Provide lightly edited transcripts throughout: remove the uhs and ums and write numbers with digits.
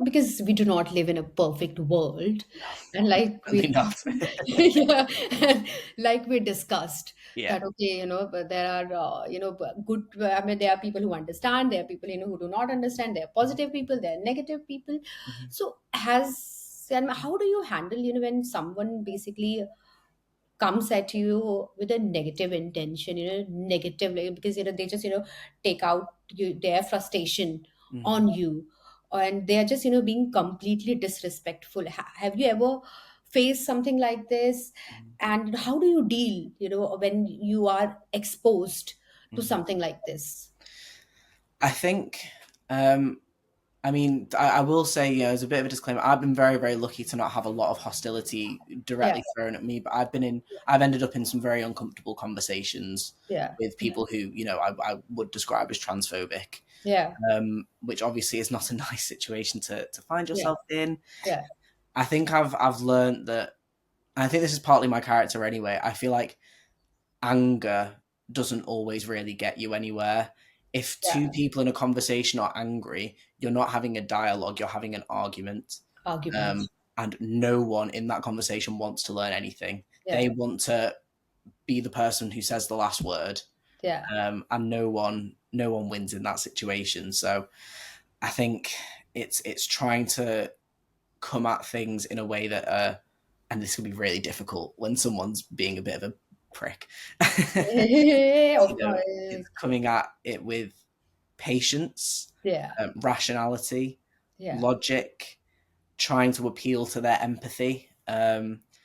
because we do not live in a perfect world, No, and like definitely we not. yeah, and like we discussed Yeah. that, okay, but there are good, I mean, there are people who understand, there are people who do not understand, there are positive people, there are negative people. Mhm. So has and how do you handle when someone basically comes at you with a negative intention, negatively, because they just take out their frustration Mhm. on you, and they are just being completely disrespectful. Have you ever faced something like this? Mhm. And how do you deal when you are exposed to Mhm. something like this? I think, um, I mean, I will say, as a bit of a disclaimer, I've been very, very lucky to not have a lot of hostility Yeah, directly thrown at me, but I've ended up in some very uncomfortable conversations yeah, with yeah, people who, I would describe as transphobic, yeah, which obviously is not a nice situation to find yeah, yourself in. yeah, I think I've learned that, and I think this is partly my character anyway. I feel like anger doesn't always really get you anywhere. If yeah. two people in a conversation are angry, you're not having a dialogue, you're having an argument. Um, Arguments. and no one in that conversation wants to learn anything. They Yeah, want to be the person who says the last word. yeah, And no one wins in that situation. So I think it's trying to come at things in a way that and this can be really difficult when someone's being a bit of a prick. of It's course. coming at it with patience, Yeah, rationality, yeah, logic, trying to appeal to their empathy.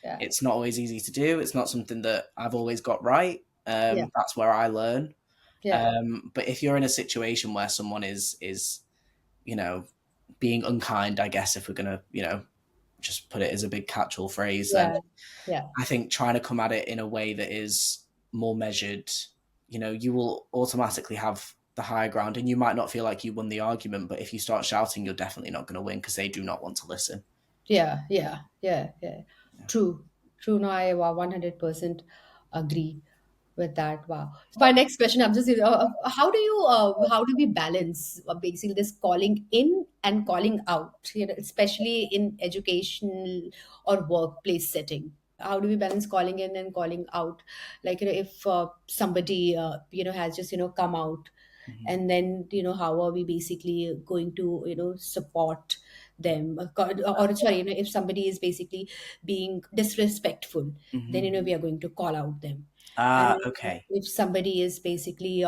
yeah, It's not always easy to do. It's not something that I've always got right. yeah, That's where I learn. yeah, But if you're in a situation where someone is you know being unkind, I guess if we're gonna just put it as a big catch-all phrase, then yeah, yeah, I think trying to come at it in a way that is more measured, you will automatically have the higher ground, and you might not feel like you won the argument, but if you start shouting, you're definitely not going to win because they do not want to listen. yeah, yeah, yeah, yeah. Yeah. True, true. No, I 100% agree with that. Wow. My next question, I'm just, how do we balance basically this calling in and calling out, especially in educational or workplace setting? How do we balance calling in and calling out? Like, if somebody, has just, come out, Mhm. and then how are we basically going to support them, or sorry, if somebody is basically being disrespectful, then Mhm. we are going to call out them. And Okay. if somebody is basically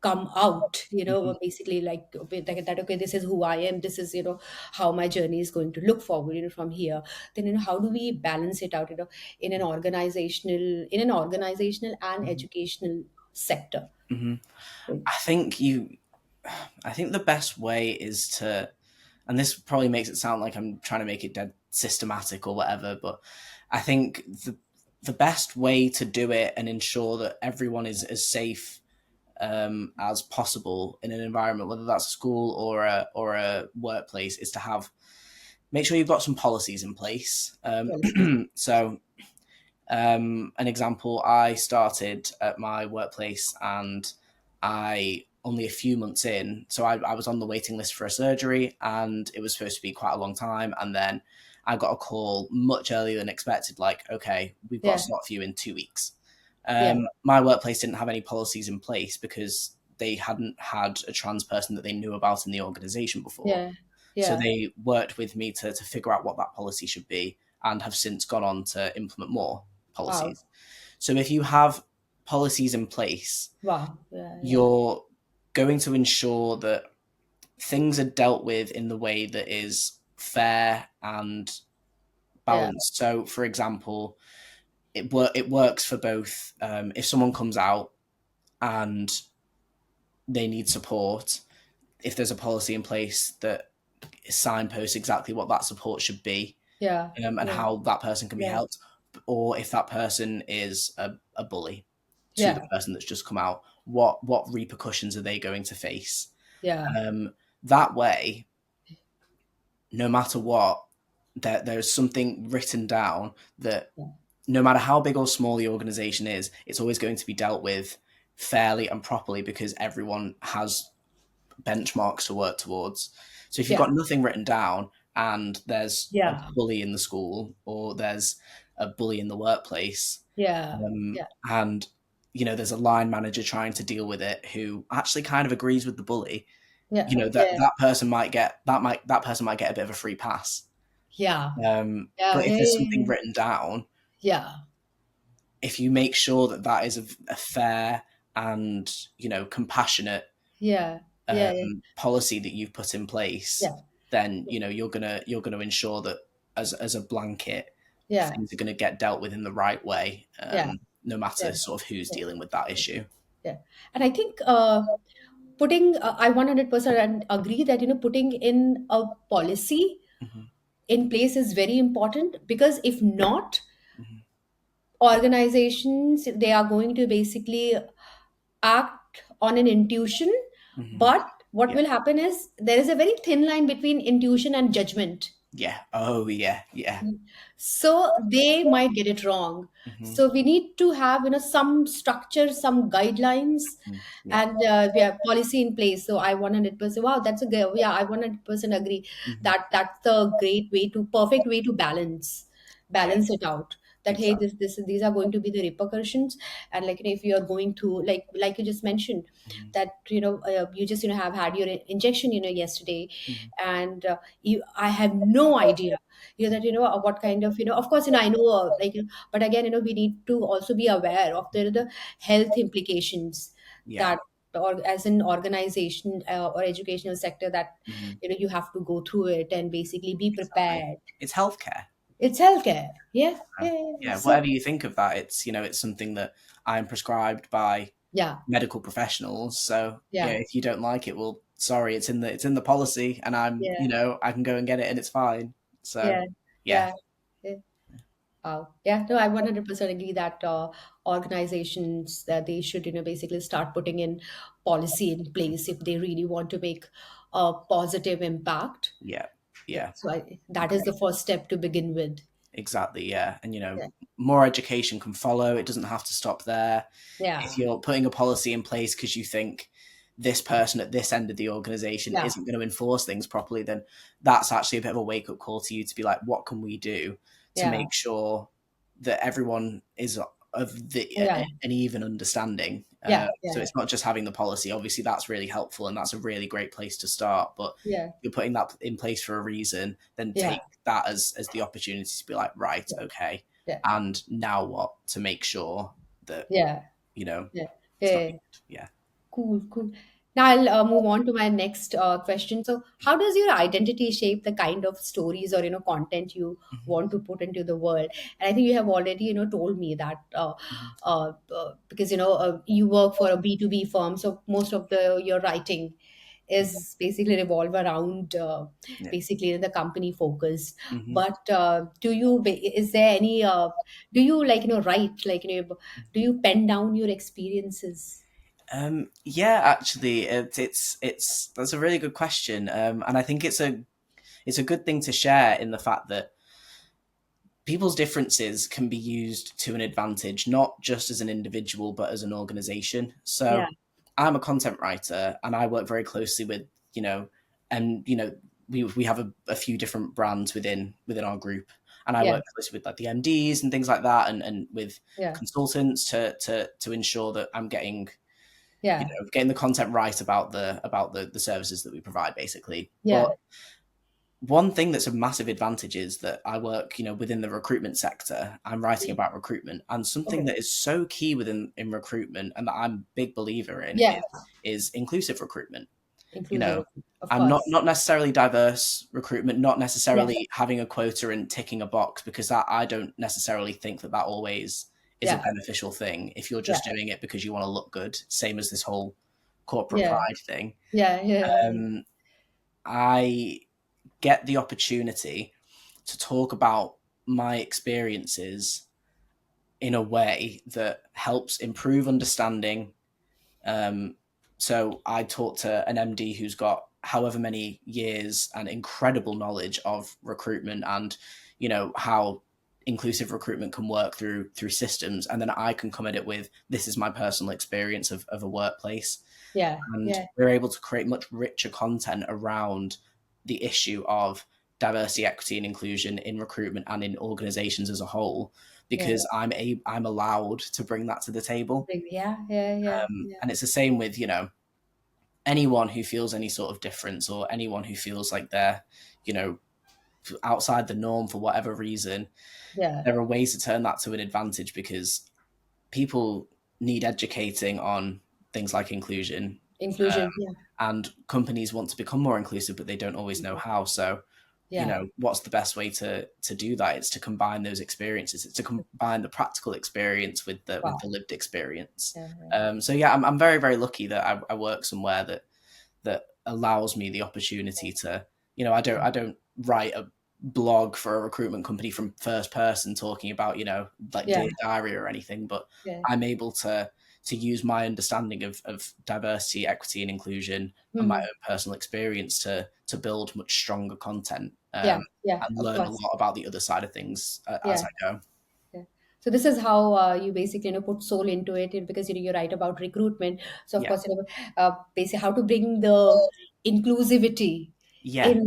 come out, Mhm. basically like that, okay, this is who I am, this is how my journey is going to look forward from here, then how do we balance it out in an organizational and Mhm. educational sector? Mhm. I think I think the best way is to, and this probably makes it sound like I'm trying to make it dead systematic or whatever, but I think the best way to do it and ensure that everyone is as safe as possible in an environment, whether that's a school or a workplace, is to make sure you've got some policies in place. Policies. So, an example, I started at my workplace and I only a few months in, so I was on the waiting list for a surgery and it was supposed to be quite a long time. And then I got a call much earlier than expected, like, okay, we've got a Yeah, slot for you in 2 weeks. yeah, My workplace didn't have any policies in place because they hadn't had a trans person that they knew about in the organization before. yeah, So yeah. they worked with me to figure out what that policy should be and have since gone on to implement more Wow, policies. So if you have policies in place, wow, yeah, yeah, you're going to ensure that things are dealt with in the way that is fair and yeah, balanced. So, for example, it works for both. If someone comes out and they need support, if there's a policy in place that signposts exactly what that support should be, yeah, and yeah, how that person can be yeah, helped, or if that person is a bully to the yeah, person that's just come out, what repercussions are they going to face? yeah, That way, no matter what, there's something written down that yeah, no matter how big or small the organization is, it's always going to be dealt with fairly and properly because everyone has benchmarks to work towards. So if you've Yeah. got nothing written down and there's a Yeah. bully in the school or there's a bully in the workplace, Yeah. Yeah. and there's a line manager trying to deal with it who actually kind of agrees with the bully, Yeah. that Yeah. that person might get a bit of a free pass. Yeah. Yeah. But if there's something Yeah. written down, Yeah. if you make sure that that is a fair and compassionate Yeah. Yeah. Yeah. policy that you've put in place, Yeah. then you're gonna ensure that as a blanket, Yeah. things are going to get dealt with in the right way, Yeah. no matter Yeah. sort of who's Yeah. dealing with that issue. Yeah. And I think putting I 100% agree that putting in a policy Hmm. in place is very important, because if not, Hmm. organizations, they are going to basically act on an intuition. Hmm. But what Yeah. will happen is there is a very thin line between intuition and judgment. Yeah. Oh, yeah. Yeah. So they might get it wrong. Hmm. So we need to have some structure, some guidelines, Yeah. and we have policy in place. So I 100%, wow, that's a good, yeah, I 100% agree Hmm. that that's the great way to perfect way to Yeah. balance it out. That hey, Exactly. these are going to be the repercussions. And like, if you are going to, like you just mentioned, Hmm. that you just have had your injection yesterday, Hmm. and I have no idea that what kind of of course I know, but again we need to also be aware of the health implications, Yeah. that, or as an organization or educational sector, that Hmm. you have to go through it and basically be Exactly. prepared. It's healthcare. It's healthcare. Yeah, So, yeah, yeah, yeah. yeah. So Whatever you think of that, it's something that I'm prescribed by yeah, medical professionals. So yeah, yeah, if you don't like it, well, sorry, it's in the policy, and yeah, I can go and get it, and it's fine. So yeah, yeah. yeah, yeah. Wow. Yeah, no, I 100% agree that organizations, that they should, basically start putting in policy in place if they really want to make a positive impact. Yeah. Yeah. Yeah. So that is Agree. the first step to begin with. Exactly. Yeah. And Yeah. more education can follow. It doesn't have to stop there. Yeah. If you're putting a policy in place because you think this person at this end of the organization Yeah. isn't going to enforce things properly, then that's actually a bit of a wake up call to you to be like, what can we do to Yeah. make sure that everyone is of Yeah. an even understanding? Yeah. So Yeah. it's not just having the policy. Obviously, that's really helpful and that's a really great place to start. But Yeah. you're putting that in place for a reason. Then Yeah. take that as the opportunity to be like, right, Yeah. okay, Yeah. and now what to make sure that Yeah. you know Yeah. it's not. Yeah. Yeah. Cool, cool. Now I'll move on to my next question. So, how does your identity shape the kind of stories or content you Mhm. want to put into the world? And I think you have already told me that Mhm. because you work for a B2B firm, so most of the your writing is basically revolve around Yeah. basically the company focus. Hmm. But is there any do you write, do you pen down your experiences? Yeah, actually, it's that's a really good question, and I think it's a good thing to share in the fact that people's differences can be used to an advantage, not just as an individual, but as an organization. Yeah, So I'm a content writer and I work very closely with, and, we have a few different brands within our group. And I yeah, work closely with like the MDs and things like that, and with yeah, consultants to ensure that I'm yeah, getting the content right about the services that we provide, basically. But yeah. one thing that's a massive advantage is that I work, within the recruitment sector. I'm writing Yeah. about recruitment, and something Okay. that is so key in recruitment, and that I'm a big believer in, Yeah, is inclusive recruitment. You know, inclusive, of I'm not course. not necessarily diverse recruitment, not Yeah, necessarily having a quota and ticking a box, because that I don't necessarily think that always is a yeah, beneficial thing. If you're yeah, just doing it because you want to look good, same as this whole corporate yeah, pride thing. yeah, yeah, Um, I get the opportunity to talk about my experiences in a way that helps improve understanding. Um, so I talked to an MD who's got however many years and incredible knowledge of recruitment, and how inclusive recruitment can work through systems, and then I can come at it with, this is my personal experience of a workplace, yeah, and yeah, we're able to create much richer content around the issue of diversity, equity, and inclusion in recruitment and in organizations as a whole, Yeah. because I'm allowed to bring that to the table. Yeah. Yeah. Yeah. Yeah. And it's the same with, anyone who feels any sort of difference, or anyone who feels like they're, you know, outside the norm for whatever reason. Yeah. There are ways to turn that to an advantage, because people need educating on things like inclusion, Inclusion. Yeah. and companies want to become more inclusive, but they don't always know how. So, Yeah. what's the best way to do that? It's to combine those experiences. It's to combine the practical experience with Wow. the lived experience. Yeah. Yeah. So yeah, I'm very very lucky that I work somewhere that allows me the opportunity to, I don't write a blog for a recruitment company from first person talking about, like Yeah. Dear Diary or anything, but Yeah. I'm able to use my understanding of diversity, equity, and inclusion, and my Hmm. own personal experience to build much stronger content, Yeah. Yeah. and Of learn a course. lot about the other side of things as Yeah. I go. Yeah. So this is how you basically put soul into it, because you write about recruitment. So of Yeah, course basically how to bring the inclusivity yeah, in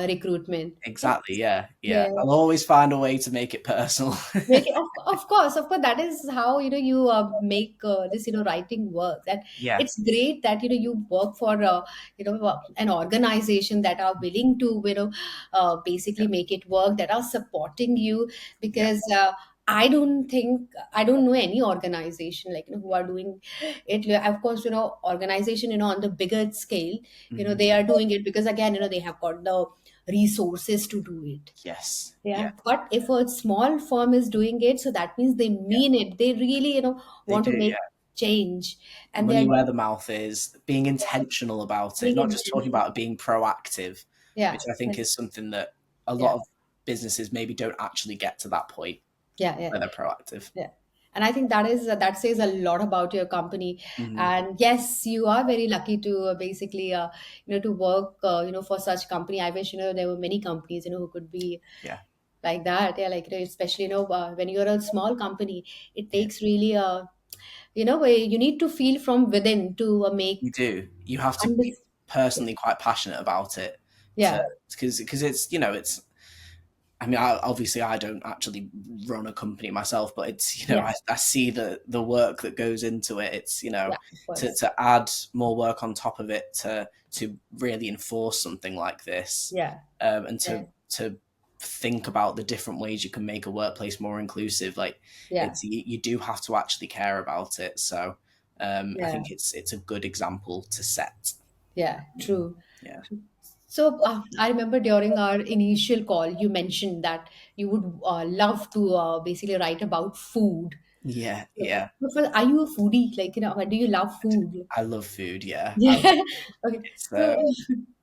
recruitment. Yeah. exactly. Yeah, yeah. Yeah. I'll always find a way to make it personal. Make it, of course, that is how you make this writing work. And Yeah, it's great that you work for an organization that are willing to basically yeah, make it work, that are supporting you. yeah. Because I don't know any organization like who are doing it. Of course, organization on the bigger scale, Mhm. they are doing it because again they have got the resources to do it. Yes. Yeah, Yeah, but if a small firm is doing it, so that means they yeah, mean it. They really, they want do. to make Yeah. change, and they Money are where the mouth is, being intentional about it, being not just talking intentional. about it, being proactive, which Yeah, I think is something that a yeah, lot of businesses maybe don't actually get to that point yeah, yeah, where they're proactive. yeah. And I think that says a lot about your company. Mhm. And yes, you are very lucky to basically, to work, for such company. I wish there were many companies, who could be Yeah. like that. Yeah, like especially when you're a small company, it Yeah. takes really you need to feel from within to make You do. You have to under be personally quite passionate about it to, yeah, because it's, I mean, obviously, I don't actually run a company myself, but it's, yeah, I see the work that goes into it. It's, yeah, of to course. add more work on top of it to really enforce something like this, Yeah, and yeah, to think about the different ways you can make a workplace more inclusive. Like, yeah, it's you do have to actually care about it. So, I yeah, think it's a good example to set. yeah, true. Yeah, True. So I remember during our initial call, you mentioned that you would love to basically write about food. yeah, So, yeah. are you a foodie? Like, do you love food? I love food. Yeah, Yeah. Okay. it's So,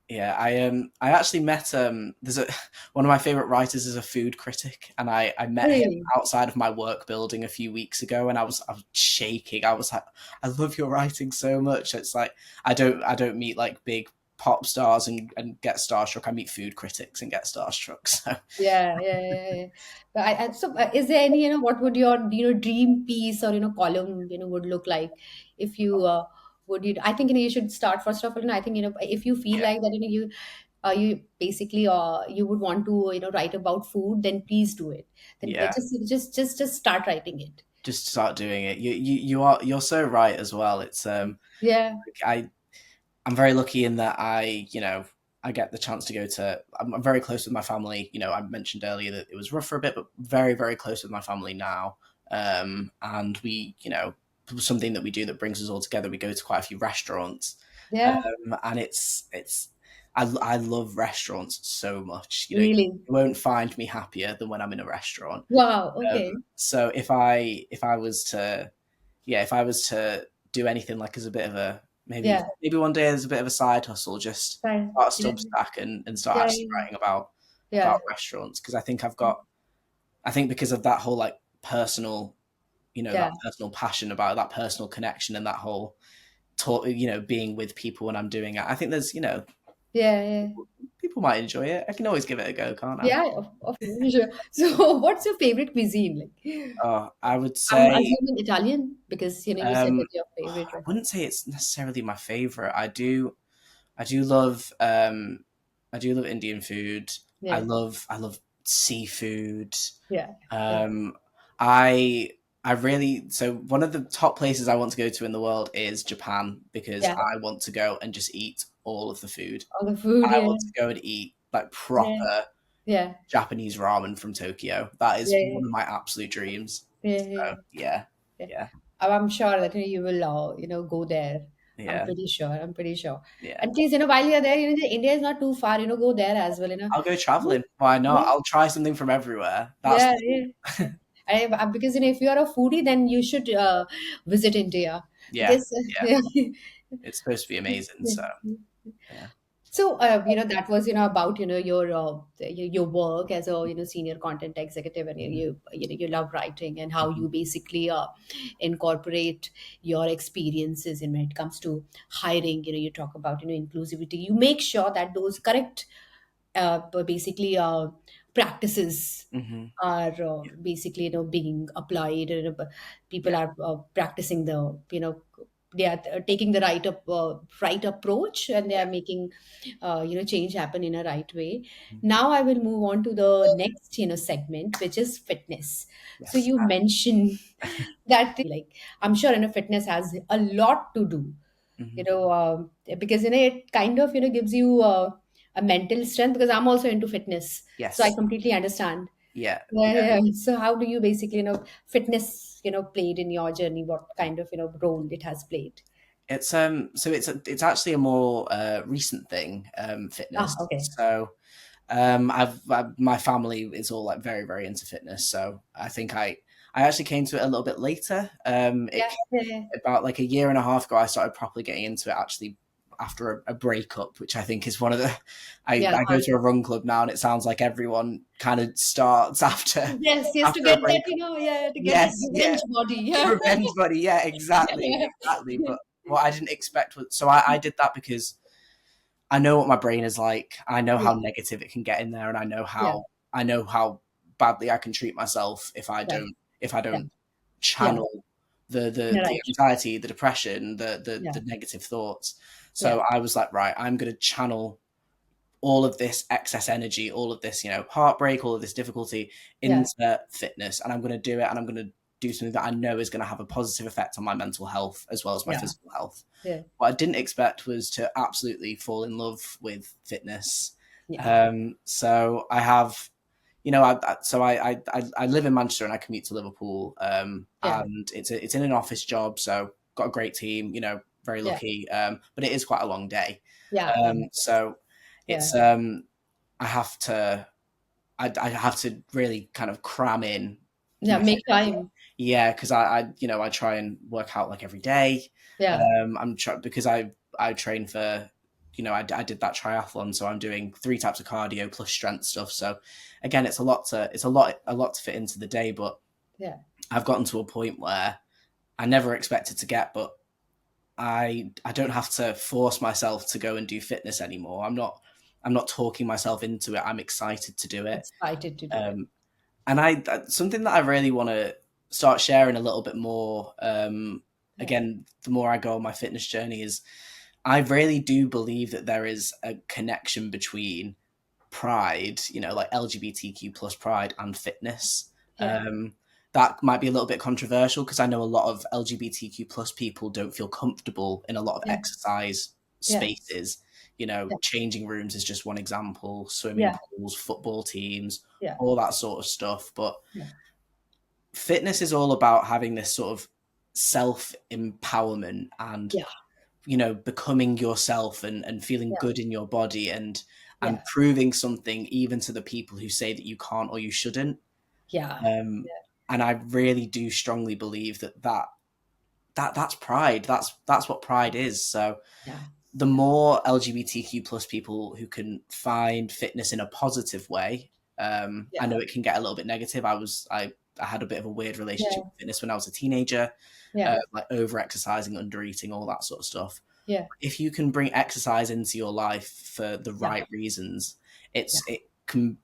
Yeah, I actually met there's a one of my favorite writers is a food critic, and I met him really? outside of my work building a few weeks ago, and I was shaking. I was like, I love your writing so much. It's like I don't meet like big pop stars and get starstruck. I meet food critics and get starstruck. So Yeah, yeah, yeah, yeah. But is there any, what would your, dream piece or, column, would look like if you, I think, you should start first of all, I think, if you feel yeah, like that, you basically, you would want to, write about food, then please do it. Then yeah, just start writing it. just start doing it. You're so right as well. It's Yeah, I I'm very lucky in that I get the chance to go to. I'm very close with my family. I mentioned earlier that it was rough for a bit, but very very close with my family now. And we, something that we do that brings us all together. We go to quite a few restaurants, yeah, and it's. I love restaurants so much. You really. won't find me happier than when I'm in a restaurant. Wow, okay. So if I was to if I was to do anything like as a bit of a maybe Yeah, maybe one day as a bit of a side hustle, just fine. start a Yeah, Substack and start yeah, actually writing about yeah, restaurants, because I think because of that whole like personal that yeah, personal passion about it, that personal connection, and that whole talk being with people when I'm doing it. I think there's yeah, yeah. people might enjoy it. I can always give it a go, can't I? Yeah, of course. Sure. So, what's your favorite cuisine? Like, Oh, I would I'm say assuming Italian because you said um, that your favorite, I right? wouldn't say it's necessarily my favorite. I do love I do love Indian food. Yeah. I love seafood. Yeah. Yeah. Um, I I really, so one of the top places I want to go to in the world is Japan, because Yeah. I want to go and just eat all of the food. All the food. I Yeah. want to go and eat like Yeah. proper Yeah. Japanese ramen from Tokyo. That is Yeah. one of my absolute dreams. Yeah. So Yeah. yeah, Yeah. yeah, I'm sure that you will, go there. I'm yeah, pretty sure. I'm pretty sure. yeah. And please, while you're there, India is not too far. Go there as well. I'll go traveling. Why not? Yeah, I'll try something from everywhere. That's yeah, the yeah. Because if you are a foodie, then you should visit India yeah, because yeah. It's supposed to be amazing. yeah. So yeah. So, that was, about, your work as a, senior content executive, and you love writing, and how Mhm. you basically incorporate your experiences in when it comes to hiring. You talk about, inclusivity. You make sure that those correct, basically, practices Mhm. are basically, being applied, and people Yeah. are practicing the, they are taking the right approach, and they are Yeah. making change happen in a right way. Mhm. Now I will move on to the next segment, which is fitness. So Yes. you mentioned that, like, I'm sure, fitness has a lot to do, Mhm. because it kind of, gives you a mental strength, because I'm also into fitness, so I Yes. completely understand. Yeah. Yeah, Yeah. yeah. So how do you basically, fitness, played in your journey? What kind of, role it has played? It's so it's actually a more recent thing, Ah, fitness. okay. So my family is all like very very into fitness. So I think I actually came to it a little bit later. Yeah, It yeah, yeah. about like a year and a half ago I started properly getting into it, actually, after a breakup, which I think is one of the Yeah. I go to a run club now, and it sounds like everyone kind of starts Yes, yes, to after a get that, breakup. yeah, to get that Yes, yeah. revenge body. Yeah. Revenge buddy, yeah, exactly, exactly. But what I didn't expect was, so I did that because I know what my brain is like. I know Yeah, how negative it can get in there, and yeah, I know how badly I can treat myself yeah, if I yeah, don't yeah. channel Yeah, the right. anxiety, the depression, Yeah, the negative thoughts. yeah, So I was like, right, I'm going to channel all of this excess energy, all of this, heartbreak, all of this difficulty yeah, into fitness, and I'm going to do it, and I'm going to do something that I know is going to have a positive effect on my mental health as well as my yeah, physical health. yeah, What I didn't expect was to absolutely fall in love with fitness. yeah, So I have, I live in Manchester and I commute to Liverpool, yeah, and it's in an office job, so got a great team, very yeah, lucky, but it is quite a long day. yeah, So yeah, it's I have to I have to really kind of cram in yeah. my Make fitness. time. Yeah, because I try and work out like every day. Yeah, Because I train for, I did that triathlon, so I'm doing three types of cardio plus strength stuff. So again, it's a lot to fit into the day, but yeah, I've gotten to a point where I never expected to get, but I don't have to force myself to go and do fitness anymore. I'm not talking myself into it. I'm excited to do it. excited to do it. Um, and something that I really want to start sharing a little bit more. Yeah, Again, the more I go on my fitness journey, is I really do believe that there is a connection between pride, like LGBTQ plus pride, and fitness. yeah, That might be a little bit controversial, because I know a lot of LGBTQ plus people don't feel comfortable in a lot of yeah, exercise yeah, spaces. yeah, Changing rooms is just one example, swimming yeah, pools, football teams, yeah, all that sort of stuff. But yeah, fitness is all about having this sort of self empowerment, and yeah, becoming yourself, and feeling yeah, good in your body, and yeah, proving something even to the people who say that you can't or you shouldn't. yeah, um and I really do strongly believe that's pride. That's what pride is. So yeah, the more LGBTQ plus people who can find fitness in a positive way, I yeah, know it can get a little bit negative. I had a bit of a weird yeah, relationship with fitness when I was a teenager, yeah, like over exercising, under eating, all that sort of stuff. yeah, If you can bring exercise into your life for the yeah, right reasons, yeah, it can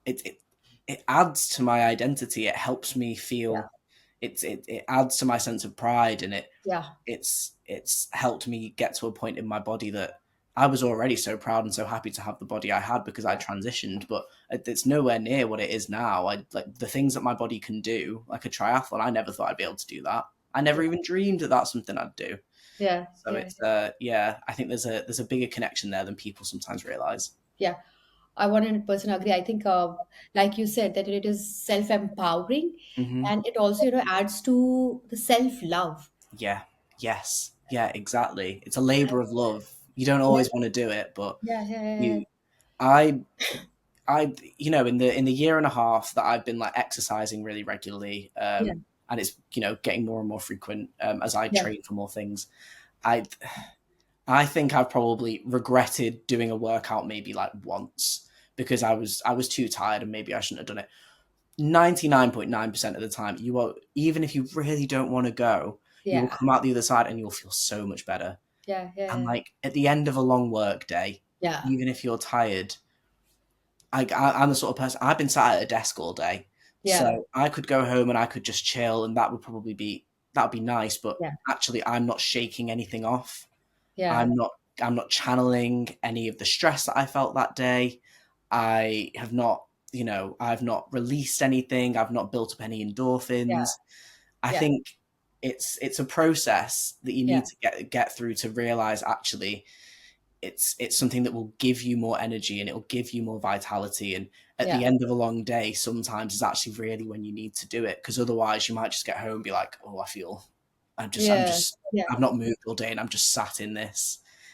it it adds to my identity. It helps me yeah, feel, it adds to my sense of pride, and yeah, it's helped me get to a point in my body that I was already so proud and so happy to have the body I had because I Yeah, transitioned, but it's nowhere near what it is now. I like the things that my body can do, like a triathlon. I never thought I'd be able to do that. I never yeah, even dreamed that that's something I'd do. yeah, So yeah, it's yeah, I think there's a bigger connection there than people sometimes realize. yeah. I 100% agree. I think, like you said, that it is self-empowering, Hmm. and it also, adds to the self-love. Yeah. Yes. Yeah. Exactly. It's a labor of love. You don't Yeah, always want to do it, but yeah, yeah, yeah, you. I you know, in the year and a half that I've been like exercising really regularly, yeah, and it's getting more and more frequent as I yeah, train for more things. I I think I've probably regretted doing a workout maybe like once because I was too tired and maybe I shouldn't have done it. 99.9% of the time, you will, even if you really don't want to go, you will yeah, come out the other side and you'll feel so much better. yeah, And yeah, like at the end of a long work day, yeah, even if you're tired, I'm the sort of person, I've been sat at a desk all day, yeah, so I could go home and I could just chill, and that would be nice. But yeah, actually, I'm not shaking anything off. yeah, I'm not I'm not channeling any of the stress that I felt that day. I have not, I've not released anything. I've not built up any yeah, endorphins. I yeah, think it's a process that you yeah, need to get through to realize actually it's something that will give you more energy and it will give you more vitality, and at yeah, the end of a long day sometimes is actually really when you need to do it, because otherwise you might just get home and be like, oh, I feel I'm yeah, just yeah, I've not moved all day and I'm just sat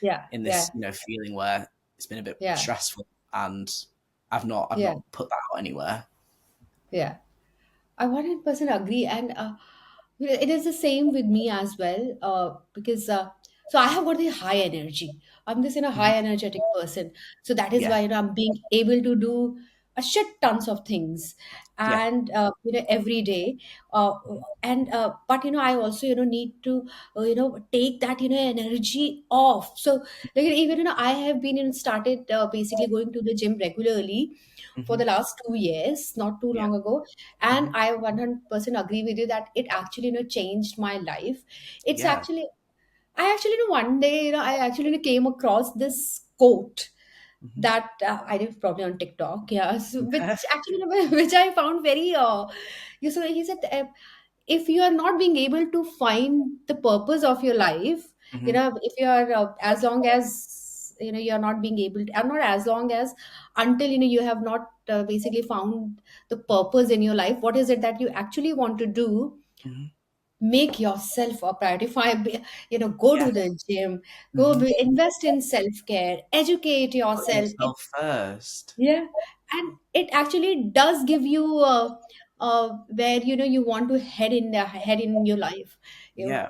yeah, in yeah, this feeling where it's been a bit yeah, stressful and I've yeah, not put that out anywhere. yeah. I 100% agree, and it is the same with me as well. Because so I have got the high energy. I'm this Mhm. high energetic person, so that is Yeah. why I'm being able to do a shit tons of things, Yeah. and every day. And but I also need to take that energy off. So like even I have been started basically going to the gym regularly for Hmm. the last 2 years, not too Yeah. long ago, and Hmm. I 100% agree with you that it actually changed my life. It's Yeah. actually, I actually one day I actually came across this quote Hmm. that I did probably on TikTok, yeah, so, Okay. which actually which I found very so he said, if you are not being able to find the purpose of your life, Hmm. if you are as long as you are not being able to, and not as long as, until you have not basically found the purpose in your life, what is it that you actually want to do, Hmm. make yourself a priority. Go Yeah. to the gym, Hmm. invest in self-care, educate Put yourself. yourself first. Yeah, and it actually does give you where you want to head in your life. Yeah.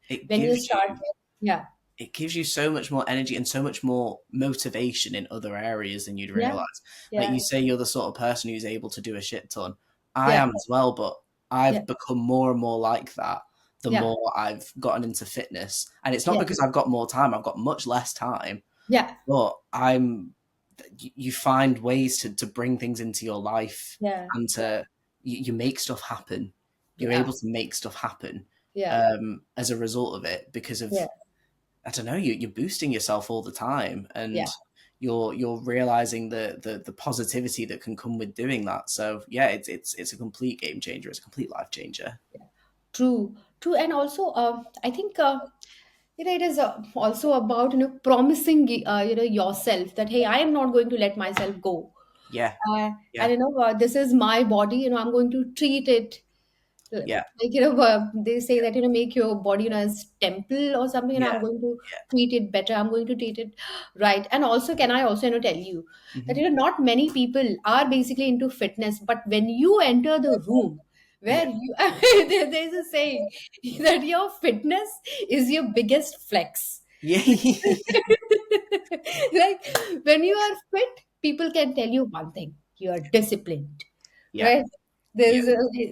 It When you gives start, you yeah, it gives you so much more energy and so much more motivation in other areas than you'd yeah, realize. Like yeah, you say, you're the sort of person who's able to do a shit ton. I yeah, am as well, but yeah, I've become more and more like that the yeah, more I've gotten into fitness. And it's not yeah, because I've got more time, I've got much less time, yeah, but you find ways to bring things into your life yeah, and you make stuff happen. You're yeah, able to make stuff happen yeah, as a result of it because yeah, of, I don't know, you're boosting yourself all the time, and yeah. you're realizing the positivity that can come with doing that. So yeah, it's a complete game changer. It's a complete life changer. True, true, and also I think it is also about promising yourself that, hey, I am not going to let myself go, Yeah, and yeah, this is my body. I'm going to treat it yeah, like they say that make your body as temple or something. yeah, I'm going to yeah. treat it better, I'm going to treat it right. And also, can I also tell you that Hmm. not many people are basically into fitness, but when you enter the room Yeah, where you there's a saying that your fitness is your biggest flex. yeah, Like, when you are fit, people can tell you one thing: you are disciplined, yeah, right? yeah, There's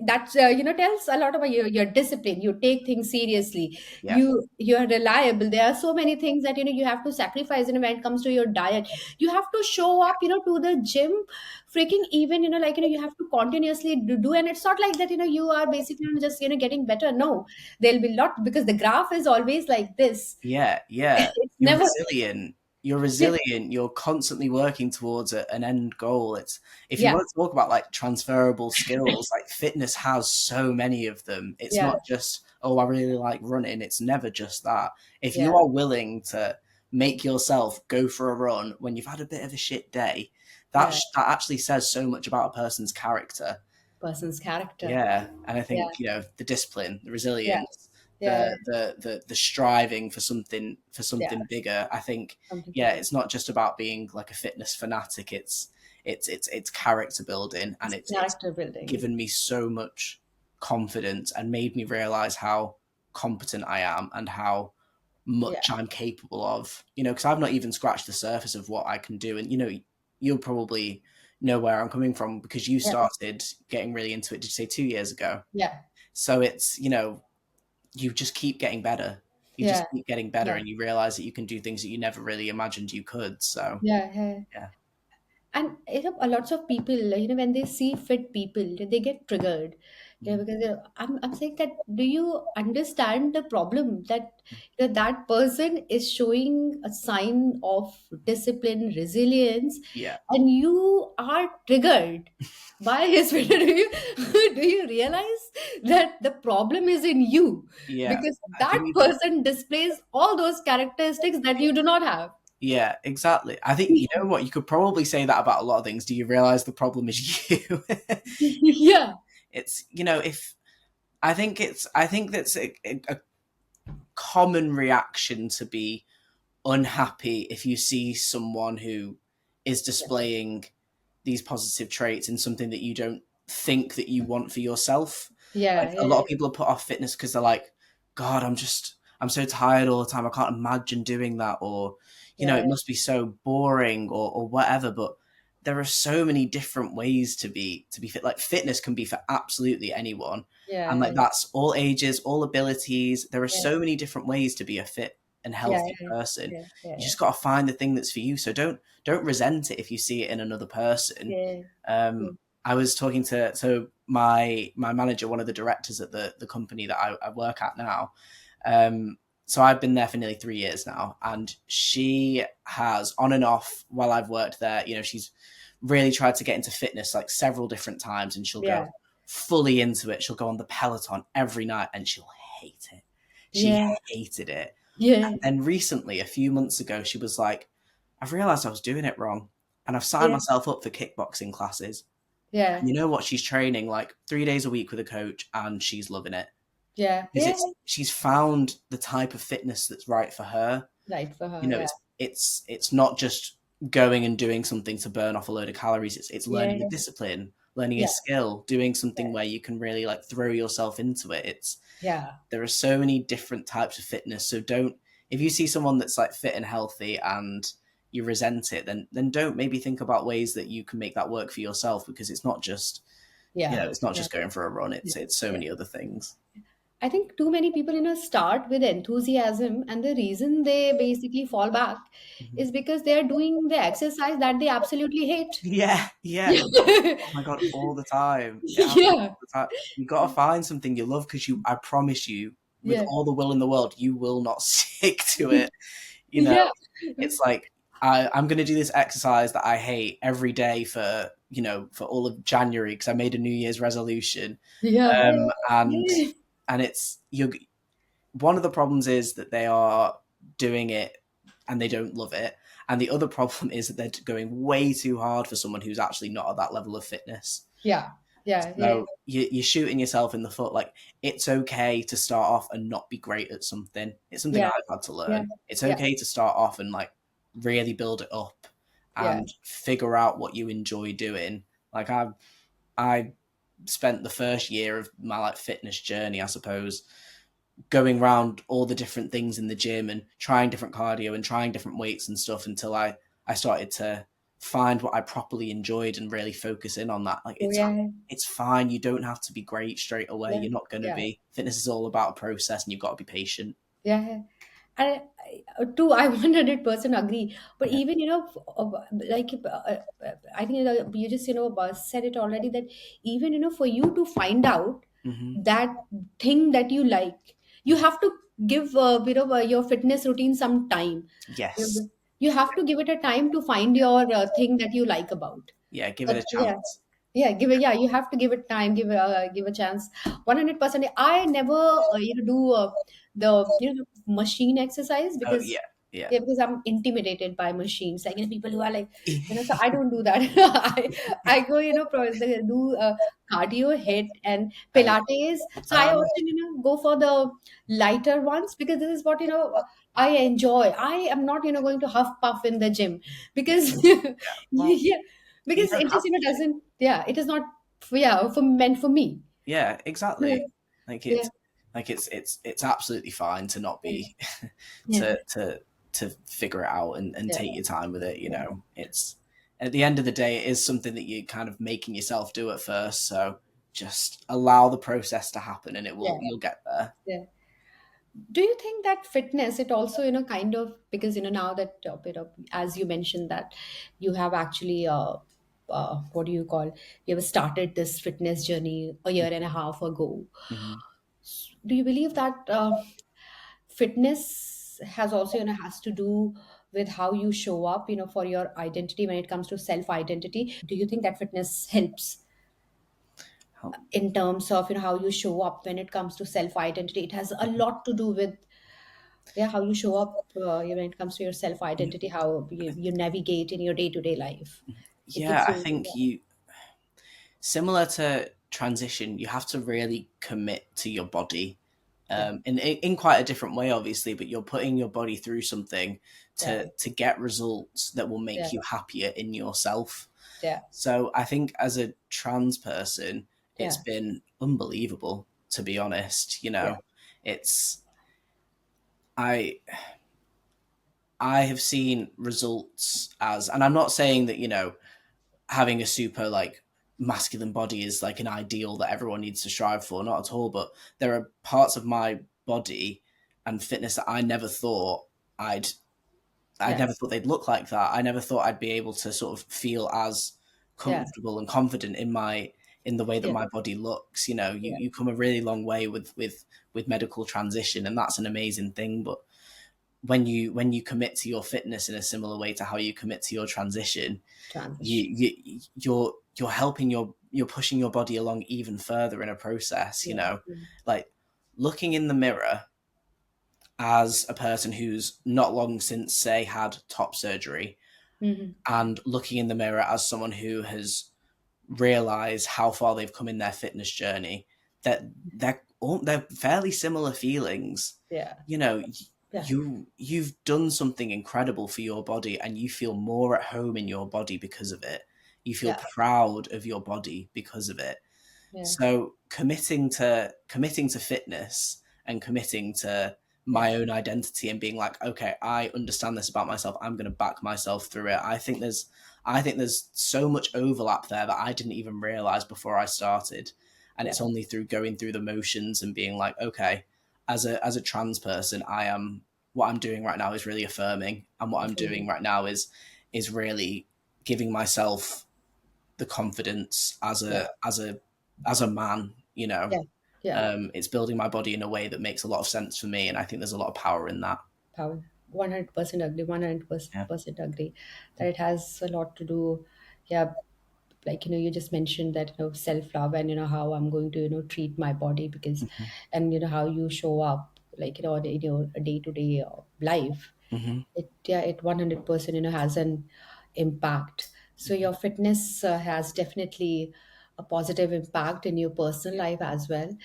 that tells a lot about your discipline. You take things seriously. yeah, You are reliable. There are so many things that you have to sacrifice. When it comes to your diet, you have to show up. To the gym, freaking even like you have to continuously do. And it's not like that. You are basically just getting better. No, there'll be lot, because the graph is always like this. yeah, yeah. It's You're never. resilient. you're Yeah. resilient, you're constantly working towards an end goal. It's if you Yeah. want to talk about like transferable skills, like fitness has so many of them. It's Yeah. not just, oh, I really like running. It's never just that. If you Yeah. are willing to make yourself go for a run when you've had a bit of a shit day, Yeah. that actually says so much about a person's character. Person's character. Yeah, and I Yeah. think the discipline, the Yeah. resilience, Yeah. Yeah. the striving for Yeah. something bigger. I think Something yeah, bigger. it's not just about being like a fitness fanatic. It's character building, and It's it's character building. given me so much confidence and made me realize how competent I am and how Yeah. much I'm capable of. Because I've not even scratched the surface of what I can do, and you'll probably know where I'm coming from because you Yeah. started getting really into it. Did you say 2 years ago? Yeah. So it's you just keep getting better. You Yeah. just keep getting better, Yeah. and you realize that you can do things that you never really imagined you could. So Yeah. Yeah. yeah, And a lots of people, when they see fit people, they get triggered. mm, Because I'm saying that, do you understand the problem that that person is showing a sign of discipline, resilience, yeah, and you are triggered by his video? Do you realize that the problem is in you, yeah. because I that think person displays all those characteristics that you do not have? yeah, exactly. I think you know what you could probably say that about a lot of things. Do you realize the problem is you? Yeah. It's if I think that's a common reaction to be unhappy if you see someone who is displaying these positive traits in something that you don't think that you want for yourself. Like Yeah. a Yeah. lot of people are put off fitness because they're like, God, I'm so tired all the time. I can't imagine doing that, or Yeah. it must be so boring, or whatever. But there are so many different ways to be fit. Like fitness can be for absolutely anyone, and Yeah. like that's all ages, all abilities. There are Yeah. so many different ways to be a fit and Yeah. healthy Yeah. person. Yeah. Yeah. You Yeah. just got to find the thing that's for you. So don't resent it if you see it in another person. Yeah. Yeah. I was talking to my manager, one of the directors at the company that I work at now. Um, so I've been there for nearly 3 years now, and she has on and off while I've worked there. She's really tried to get into fitness like several different times, and she'll go Yeah. fully into it. She'll go on the Peloton every night, and she'll hate it. She Yeah. hated it. Yeah. And recently, a few months ago, she was like, I've realized I was doing it wrong. And I've signed Yeah. myself up for kickboxing classes. Yeah. And you know what? She's training like 3 days a week with a coach and she's loving it. Yeah. Because Yeah. she's found the type of fitness that's right for her. Right for You her. know, Yeah. it's not just going and doing something to burn off a load of calories. It's Yeah. learning a discipline, learning a Yeah. skill, doing something Yeah. where you can really like throw yourself into it. Yeah. There are so many different types of fitness. So don't if you see someone that's like fit and healthy and you resent it, then don't maybe think about ways that you can make that work for yourself because it's not just Yeah. it's not Yeah. just going for a run. Yeah. It's so Yeah. many other things. I think too many people, start with enthusiasm, and the reason they basically fall back Mhm. is because they are doing the exercise that they absolutely hate. Yeah, yeah. Yeah. Oh my god, all the time. It happens Yeah. all the time. You got to find something you love because I promise you, with Yeah. all the will in the world, you will not stick to it. You know, Yeah. it's like I'm going to do this exercise that I hate every day for for all of January because I made a New Year's resolution, Yeah. and Yeah. it's you. One of the problems is that they are doing it and they don't love it, and the other problem is that they're going way too hard for someone who's actually not at that level of fitness. Yeah. Yeah. Yeah. So you're shooting yourself in the foot. Like it's okay to start off and not be great at something. It's something Yeah. I've had to Yeah. learn. It's Yeah. okay to start off and like really build it up Yeah. and figure out what you enjoy doing. Like I spent the first year of my like fitness journey, I suppose, going around all the different things in the gym and trying different cardio and trying different weights and stuff until I started to find what I properly enjoyed and really focus in on that. Like Oh, yeah. it's fine. You don't have to be great straight away. Yeah. You're not going to Yeah. be. Fitness is all about a process, and you've got to be patient. Yeah. Yeah. And too, I 100% agree. But Yeah. even, like, I think, you just, said it already, that even, for you to find out Hmm. that thing that you like, you have to give, your fitness routine some time. Yes. you have to give it a time to find your thing that you like about. Yeah, give it But a yeah, chance. yeah, give it. Yeah, you have to give it time. Give a chance. 100%. I never do the machine exercise Oh because yeah, yeah. yeah, because I'm intimidated by machines. Like people who are like so I don't do that. I go do cardio, hit, and Yeah. Pilates. So I often go for the lighter ones because this is what I enjoy. I am not going to huff puff in the gym Yeah, because yeah. Well, yeah, you because don't it have just to. doesn't, yeah, it is not for, yeah, for meant for me. Yeah, Yeah, exactly. Like yeah, it's absolutely fine to not be yeah, to figure it out and yeah, take your time with it. You yeah, know, it's at the end of the day, it is something that you're kind of making yourself do at first. So just allow the process to happen, and it will yeah, you'll get there. yeah. Do you think that fitness, it also, kind of, because, now that, as you mentioned that you have actually, what do you call, you have started this fitness journey a year and a half ago. Mhm. Do you believe that fitness has also, has to do with how you show up, for your identity when it comes to self identity? Do you think that fitness helps Help. in terms of, how you show up when it comes to self identity? It has a lot to do with, yeah, how you show up when it comes to your self Yeah, identity, how you navigate in your day to day life. It yeah, gives I you, think you similar to transition, you have to really commit to your body yeah, in quite a different way, obviously, but you're putting your body through something yeah, to get results that will yeah, make you happier in yourself. yeah, So I think as a trans person, it's yeah, been unbelievable, to be honest. You know, yeah, it's I I have seen results as, and I'm not saying that, having a super like masculine body is like an ideal that everyone needs to strive for, not at all, but there are parts of my body and fitness that i'd I yeah, never thought they'd look like that. I never thought I'd be able to sort of feel as yeah, comfortable and confident in the way that yeah, my body looks. You yeah, you come a really long way with medical transition, and that's an amazing thing. But when you commit to your fitness in a similar way to how you commit to your transition, transition. you're helping you're pushing your body along even further in a process. Yeah, Like looking in the mirror as a person who's not long since say had top surgery, mm-hmm. and looking in the mirror as someone who has realized how far they've come in their fitness journey, that they're fairly similar feelings. Yeah, you know yeah, you've done something incredible for your body, and you feel more at home in your body because of it. You feel yeah, proud of your body because of it. yeah, So committing to fitness and committing to yeah, my own identity and being like, okay, I understand this about myself. I'm going to back myself through it. I think there's so much overlap there that I didn't even realize before I started, and yeah, it's only through going through the motions and being like, okay, as a trans person, I am what I'm doing right now is really affirming, and what I'm doing definitely. right now is really giving myself the confidence Yeah, as a man. yeah, yeah. It's building my body in a way that makes a lot of sense for me, and I think there's a lot of power in that. Power. 100% agree. Yeah. 100% agree that it has a lot to do. Yeah, like you just mentioned that self love and how I'm going to treat my body because, Hmm. and how you show up like a day to day life. Hmm. It, yeah, it 100% has an impact. So your fitness has definitely a positive impact in your personal life as well.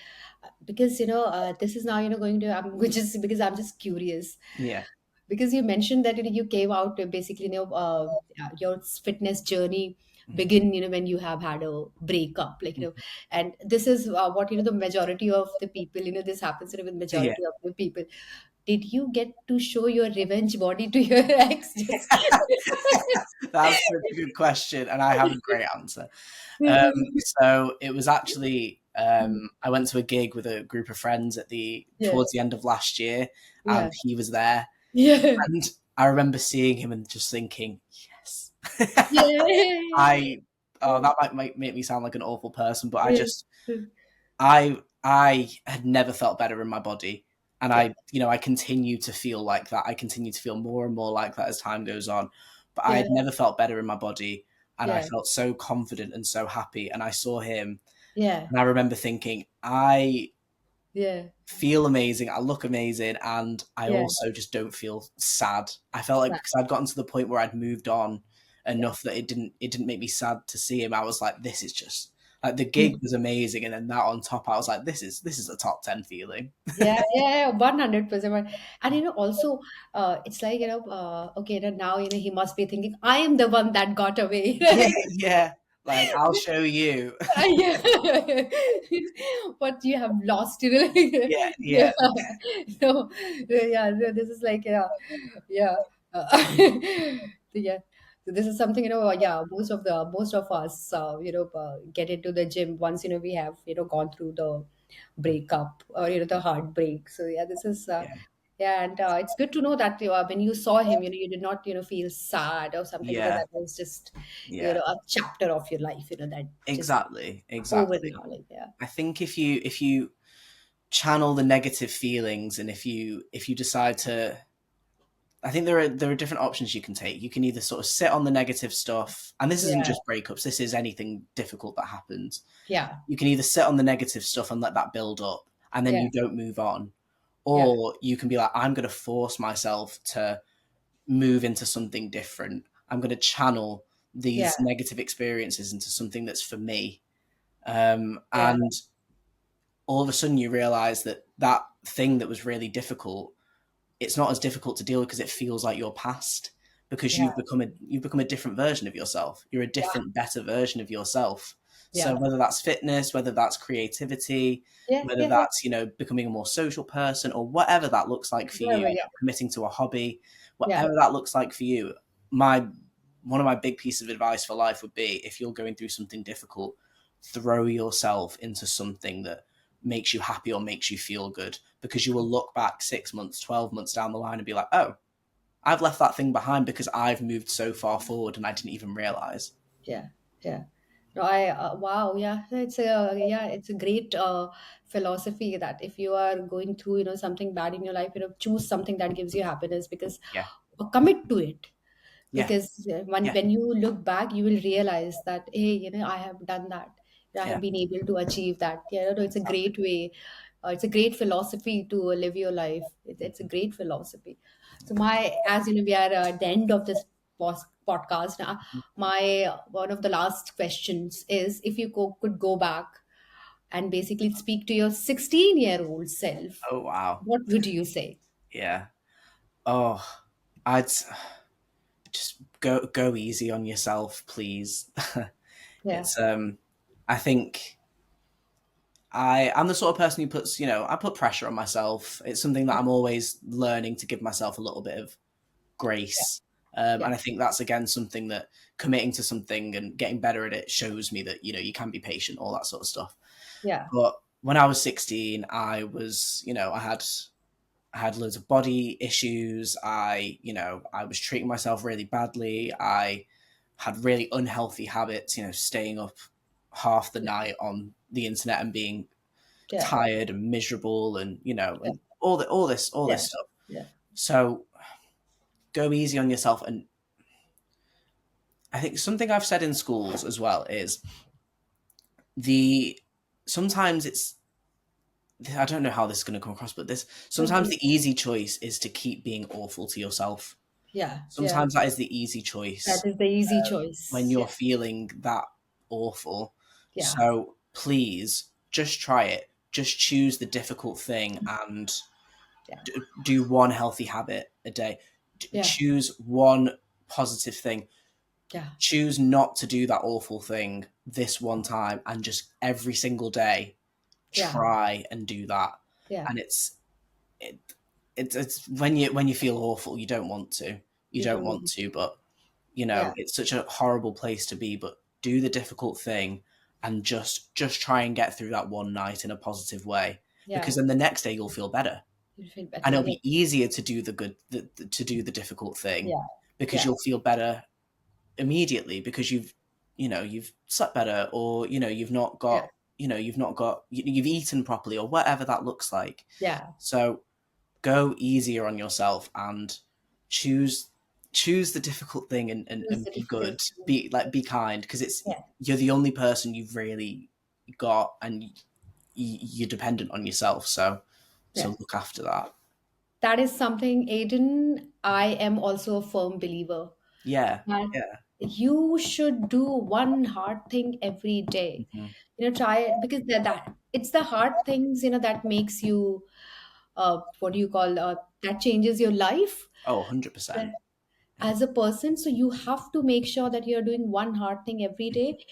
Because this is now going to, I'm just because I'm just curious, Yeah. because you mentioned that you came out basically yeah, your fitness journey Hmm. begin when you have had a breakup, like and this is what the majority of the people, this happens with Yeah. majority of the people. Did you get to show your revenge body to your ex? Just That's such a good question, and I have a great answer. So it was actually I went to a gig with a group of friends yeah, towards the end of last year, and yeah, he was there, yeah, and I remember seeing him and just thinking, yes. yeah, I that might make me sound like an awful person, but yeah, I had never felt better in my body, And yeah, I continue to feel like that. I continue to feel more and more like that as time goes on. But I yeah, had never felt better in my body, and I yeah, felt so confident and so happy. And I saw him, yeah, and I remember thinking, I yeah, feel amazing, I look amazing, and I yeah, also just don't feel sad. I felt like yeah, because I'd gotten to the point where I'd moved on yeah. enough that it didn't make me sad to see him. I was like, this is just like the Yeah. gig was amazing, and then that on top, I was like, this is a top 10 feeling. Yeah, yeah, yeah, 100%. And also, it's like, okay, now, he must be thinking, I am the one that got away. Yeah, yeah. Like I'll show you. Yeah. But you have lost, Yeah, Yeah. yeah, So, yeah, no, this is like, yeah. Yeah. So this is something, yeah, most of us, get into the gym once, we have, gone through the breakup or, the heartbreak. So yeah, this is, yeah, yeah, and it's good to know that when you saw him, you did not, feel sad or something, because yeah, that was just, yeah. a chapter of your life, that just Exactly, over exactly. now, like, yeah, I think if you channel the negative feelings, and if you decide to, I think there are different options you can take. You can either sort of sit on the negative stuff, and this isn't yeah, just breakups, this is anything difficult that happens. yeah, You can either sit on the negative stuff and let that build up, and then yeah, you don't move on. yeah, Or you can be like, I'm going to force myself to move into something different. I'm going to channel yeah, these negative experiences into something that's for me. yeah, And all of a sudden you realize that that thing that was really difficult, it's not as difficult to deal with because it feels like your past, because yeah, you've become a different version of yourself. You're a yeah, different, better version of yourself. So yeah, whether that's fitness, whether that's creativity, yeah, whether yeah, yeah, that's becoming a more social person, or whatever that looks like for you, whatever, yeah, committing to a hobby, yeah, whatever that looks like for you, my one of my big pieces of advice for life would be, if you're going through something difficult, throw yourself into something that makes you happy or makes you feel good, because you will look back 6 months, 12 months down the line and be like, oh, I've left that thing behind because I've moved so far forward and I didn't even realize. yeah, yeah. No, wow, yeah, it's a great philosophy that if you are going through, something bad in your life, choose something that gives you happiness, because Yeah, commit to it. yeah, Because when yeah, when you look back, you will realize that, hey, I have done that. I yeah, have been able to achieve that. Yeah, it's a exactly. great way. It's a great philosophy to live your life. It's a great philosophy. So as we are at the end of this podcast now, my one of the last questions is, if you could go back and basically speak to your 16-year-old self, Oh wow. what would you say? Yeah. Oh, I'd just go easy on yourself, please. Yeah, It's I think I'm the sort of person who puts, I put pressure on myself. It's something that I'm always learning to give myself a little bit of yeah, grace. yeah, And I think that's again something that committing to something and getting better at it shows me that you can be patient, all that sort of stuff. yeah, But when I was 16, I had loads of body issues. I was treating myself really badly. I had really unhealthy habits, staying up half the night on the internet and being yeah, tired and miserable, and yeah, and all this yeah, stuff. yeah, So go easy on yourself. And I think something I've said in schools as well is the sometimes it's I don't know how this is going to come across, but this no, sometimes please. the easy choice is to keep being awful to yourself. Yeah, yeah. Sometimes that is the easy That choice is the easy when choice. you're Yeah, feeling that awful. yeah, So please just try it. Just choose the difficult thing and yeah, do one healthy habit a day. yeah, Choose one positive thing. yeah, Choose not to do that awful thing this one time, and just every single day yeah, try and do that. yeah. And it, it's when you feel awful, you don't want to. You You don't don't want want. to, but Yeah, it's such a horrible place to be. But do the difficult thing and just try and get through that one night in a positive way, because yeah. then the next day you'll feel better, You feel and better. it'll Yeah, be easier to do to do the difficult thing, yeah, because yeah, you'll feel better immediately, because you've slept better, or yeah, you've eaten properly, or whatever that looks like. yeah, So go easier on yourself and choose choose the difficult thing, Choose and the be difficult. good, be kind, because it's Yeah, you're the only person you've really got, and you're dependent on yourself, so yeah. look after that. That is something, Aiden, I am also a firm believer Yeah, that yeah. you should do one hard thing every day. Hmm. Try it, because that it's the hard things, that makes you, what do you call, that changes your life. Oh, 100%. Yeah. As a person, so you have to make sure that you're doing one hard thing every day.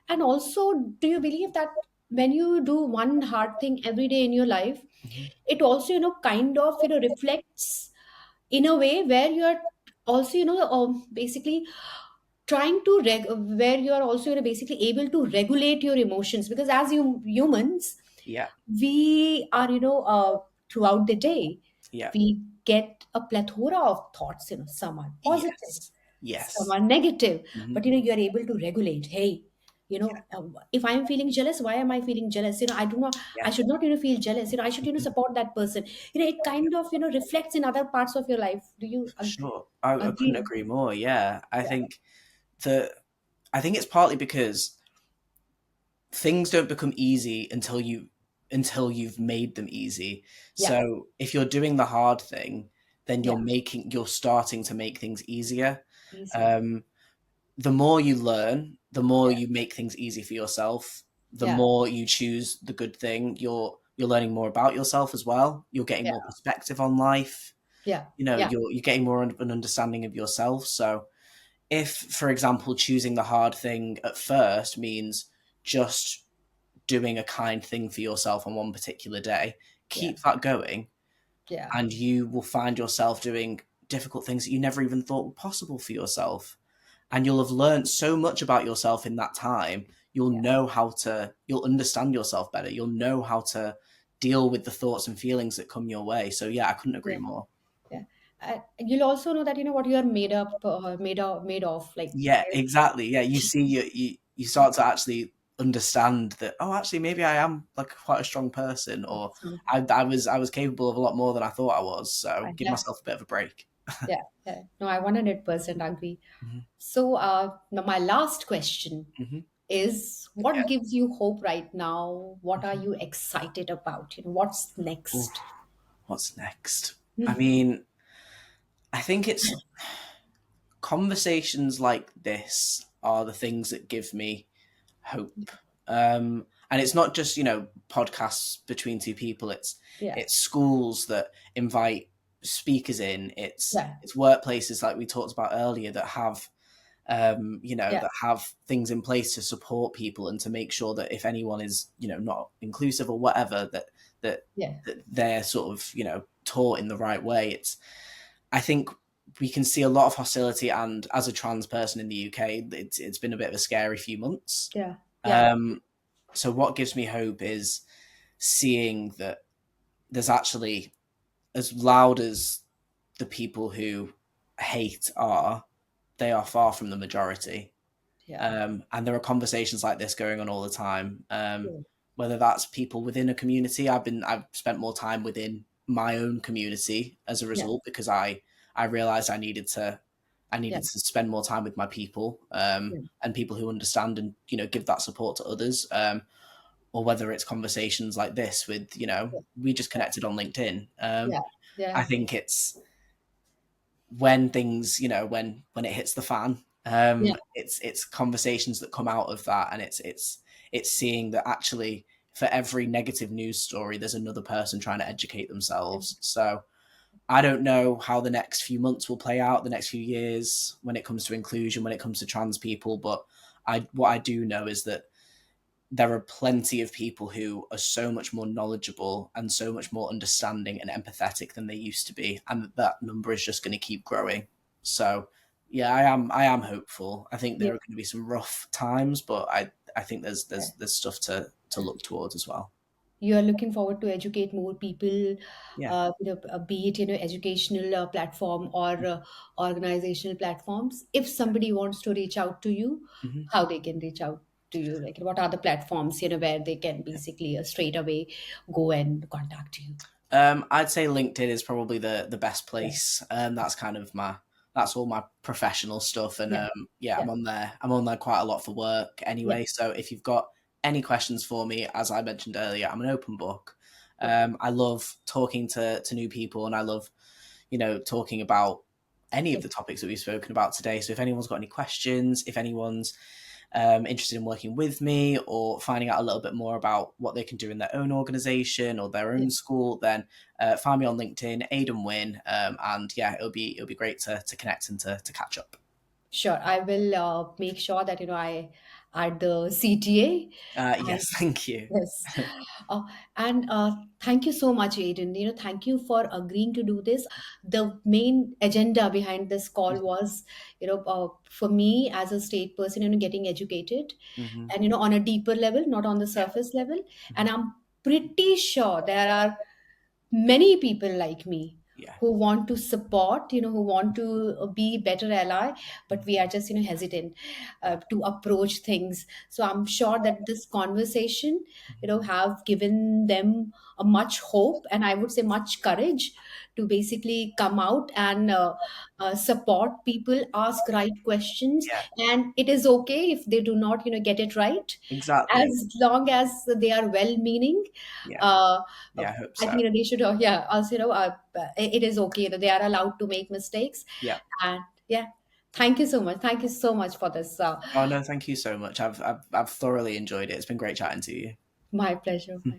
And also, do you believe that when you do one hard thing every day in your life, Hmm. it also, kind of, reflects in a way where you're also, basically trying to where you are also, basically able to regulate your emotions, because as humans, Yeah, we are, throughout the day, yeah. we get a plethora of thoughts. Some are positive, Yes, some yes. are negative, Hmm. but you are able to regulate. Hey, if I'm feeling jealous, why am I feeling jealous? I do not, I Yeah. should not, feel jealous. I should, Mhm. support that person. It kind of, reflects in other parts of your life. Do you For sure. I couldn't agree? agree more. Yeah, Yeah, that I think it's partly because things don't become easy until you've made them easy. yeah, So if you're doing the hard thing, then yeah, you're starting to make things easier. easier. Um, the more you learn, the more Yeah, you make things easy for yourself. The yeah, more you choose the good thing, you're learning more about yourself as well. You're getting yeah, more perspective on life. yeah, yeah, You're getting more of an understanding of yourself. So if, for example, choosing the hard thing at first means just doing a kind thing for yourself on one particular day, yeah, keep that going, yeah, and you will find yourself doing difficult things that you never even thought were possible for yourself. And you'll have learned so much about yourself in that time. yeah, You'll understand yourself better. You'll know how to deal with the thoughts and feelings that come your way. So, yeah, I couldn't agree yeah, more. yeah. You'll also know that what you are made of. Like, Yeah, exactly. Yeah, you see, you start to actually understand that. Oh, actually, maybe I am like quite a strong person, or so, I was capable of a lot more than I thought I was. So give yeah, myself a bit of a break. yeah, yeah. No, I 100% agree. Hmm. So, now my last question Hmm. is, Yeah. what gives you hope right now? What are Mhm. you excited about? What's Ooh, next? what's next? I Hmm. mean, I think it's conversations like this are the things that give me hope. And it's not just podcasts between two people. Yeah, It's schools that invite speakers in. yeah, It's workplaces like we talked about earlier that have yeah, that have things in place to support people and to make sure that if anyone is not inclusive or whatever, that yeah, that they're sort of taught in the right way. I think we can see a lot of hostility, and as a trans person in the UK, it's been a bit of a scary few months. yeah, yeah, Um, so what gives me hope is seeing that there's actually, as loud as the people who hate are, they are far from the majority. yeah, And there are conversations like this going on all the time. yeah, Whether that's people within a community, I've spent more time within my own community as a yeah, result, because I realized I yeah, needed to spend more time with my people, yeah, and people who understand and give that support to others. Or whether it's conversations like this with we just connected on LinkedIn. yeah, I yeah, think it's when things when it hits the fan, yeah, it's conversations that come out of that, and it's seeing that actually for every negative news story there's another person trying to educate yeah. themselves. So I don't know how the next few months will play out, the next few years, when it comes to inclusion, when it comes to trans people, but what I do know is that there are plenty of people who are so much more knowledgeable and so much more understanding and empathetic than they used to be, and that number is just going to keep growing. So, yeah, I am hopeful. I think there Yeah. are going to be some rough times, but I think there's Yeah. there's there's stuff to look towards as well. You are looking forward to educate more people, Yeah. be it educational platform or organizational platforms. If somebody wants to reach out to you, Hmm. how they can reach out to you? Like, what are the platforms where they can basically straight away go and contact you? I'd say LinkedIn is probably the best Yeah, place. That's kind of that's all my professional stuff, and yeah, yeah, yeah, I'm on there. I'm on there quite a lot for work yeah, anyway. So if you've got any questions for me, as I mentioned earlier, I'm an open book. yeah, I love talking to new people, and I love talking about any of yeah, the topics that we've spoken about today. So if anyone's got any questions, if anyone's interested in working with me or finding out a little bit more about what they can do in their own organization or their yeah. own school, then find me on LinkedIn, Aiden Wynn, and yeah, it'll be great to connect and to catch up. Sure. I will make sure that, I add the CTA. And Yes, thank you. yes. Uh, and thank you so much, Aiden. Thank you for agreeing to do this. The main agenda behind this call was, for me as a state person, getting educated Hmm. and, on a deeper level, not on the Yeah. surface level. And Hmm. I'm pretty sure there are many people like me Yeah. who want to support, who want to be better ally, but we are just, hesitant Yeah. to approach things. So I'm sure that this conversation, Mhm. have given them a much hope, and I would say much courage to basically come out and support people, ask right questions. Yeah. And it is okay if they do not, get it right, Exactly. as long as they are well meaning. Yeah. uh, Yeah. I hope I so. think, they should, yeah, also, it is okay that they are allowed to make mistakes. Yeah. And yeah, thank you so much. Thank you so much for this. Oh no, thank you so much. I've thoroughly enjoyed it. It's been great chatting to you. My pleasure. My